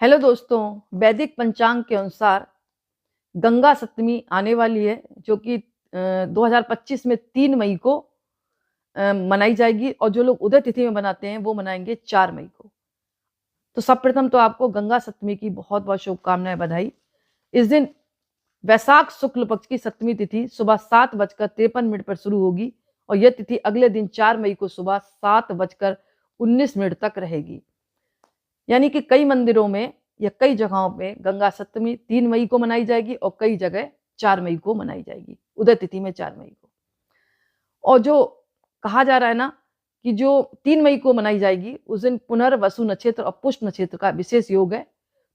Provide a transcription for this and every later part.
Hello दोस्तों, वैदिक पंचांग के अनुसार गंगा सप्तमी आने वाली है जो कि 2025 में 3 मई को मनाई जाएगी और जो लोग उदय तिथि में मनाते हैं वो मनाएंगे 4 मई को। तो सर्वप्रथम तो आपको गंगा सप्तमी की बहुत बहुत शुभकामनाएं, बधाई। इस दिन वैशाख शुक्ल पक्ष की सप्तमी तिथि सुबह 7:53 पर शुरू होगी और यह तिथि अगले दिन 4 मई को सुबह 7:19 तक रहेगी। यानी कि कई मंदिरों में या कई जगहों पे गंगा सप्तमी 3 मई को मनाई जाएगी और कई जगह 4 मई को मनाई जाएगी, उदय तिथि में 4 मई को। और जो कहा जा रहा है ना कि जो 3 मई को मनाई जाएगी उस दिन पुनर्वसु नक्षत्र और पुष्प नक्षत्र का विशेष योग है,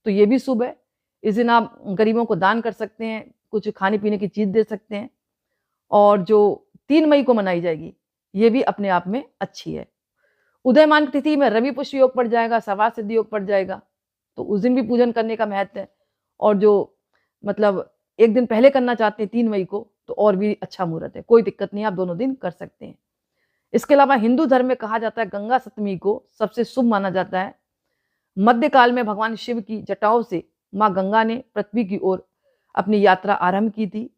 तो ये भी शुभ है। इस दिन आप गरीबों को दान कर सकते हैं, कुछ खाने पीने की चीज दे सकते हैं। और जो 3 मई को मनाई जाएगी ये भी अपने आप में अच्छी है। उदयमान तिथि में रवि पुष्य योग पड़ जाएगा, सर्वार्थ सिद्धि योग पड़ जाएगा, तो उस दिन भी पूजन करने का महत्व है। और जो मतलब एक दिन पहले करना चाहते हैं 3 मई को, तो और भी अच्छा मुहूर्त है, कोई दिक्कत नहीं, आप दोनों दिन कर सकते हैं। इसके अलावा हिंदू धर्म में कहा जाता है गंगा सप्तमी को सबसे शुभ माना जाता है। मध्यकाल में भगवान शिव की जटाओं से माँ गंगा ने पृथ्वी की ओर अपनी यात्रा आरंभ की थी।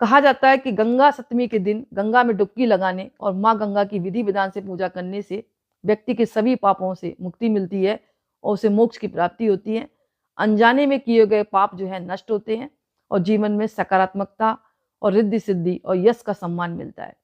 कहा जाता है कि गंगा सप्तमी के दिन गंगा में डुबकी लगाने और माँ गंगा की विधि विधान से पूजा करने से व्यक्ति के सभी पापों से मुक्ति मिलती है और उसे मोक्ष की प्राप्ति होती है। अनजाने में किए गए पाप जो है नष्ट होते हैं और जीवन में सकारात्मकता और रिद्धि सिद्धि और यश का सम्मान मिलता है।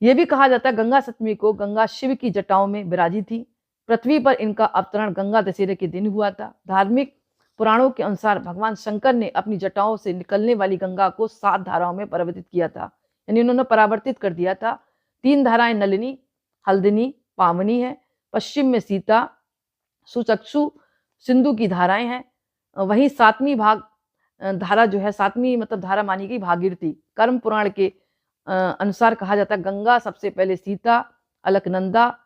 यह भी कहा जाता है गंगा सप्तमी को गंगा शिव की जटाओं में विराजी थी। पृथ्वी पर इनका अवतरण गंगा दशहरे के दिन हुआ था। धार्मिक पुराणों के अनुसार भगवान शंकर ने अपनी जटाओं से निकलने वाली गंगा को 7 धाराओं में परिवर्तित किया था, यानी उन्होंने परावर्तित कर दिया था। 3 धाराएं नलिनी, हल्दिनी, पावनी है। पश्चिम में सीता, सुचक्षु, सिंधु की धाराएं हैं। वहीं 7वीं धारा जो है, 7वीं मतलब धारा मानी गई भागीरथी। कर्म पुराण के अनुसार कहा जाता है गंगा सबसे पहले सीता, अलकनंदा,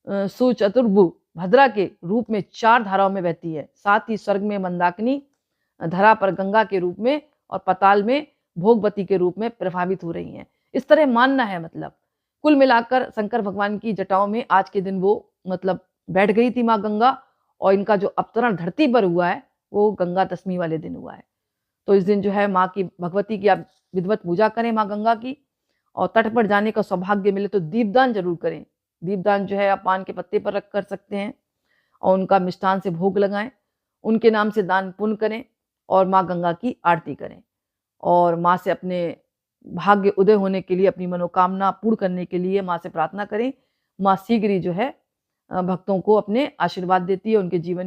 सुचतुर्भु, भद्रा के रूप में 4 धाराओं में बहती है। साथ ही स्वर्ग में मंदाकिनी, धरा पर गंगा के रूप में और पताल में भोगवती के रूप में प्रभावित हो रही हैं। इस तरह मानना है। मतलब कुल मिलाकर शंकर भगवान की जटाओं में आज के दिन वो मतलब बैठ गई थी माँ गंगा, और इनका जो अवतरण धरती पर हुआ है वो गंगा दशमी वाले दिन हुआ है। तो इस दिन जो है माँ की, भगवती की आप विधिवत पूजा करें माँ गंगा की। और तट पर जाने का सौभाग्य मिले तो दीपदान जरूर करें। दीपदान जो है आप पान के पत्ते पर रख कर सकते हैं और उनका मिष्ठान से भोग लगाएं, उनके नाम से दान पुण्य करें और माँ गंगा की आरती करें। और माँ से अपने भाग्य उदय होने के लिए, अपनी मनोकामना पूर्ण करने के लिए माँ से प्रार्थना करें। माँ शीघ्र ही जो है भक्तों को अपने आशीर्वाद देती है, उनके जीवन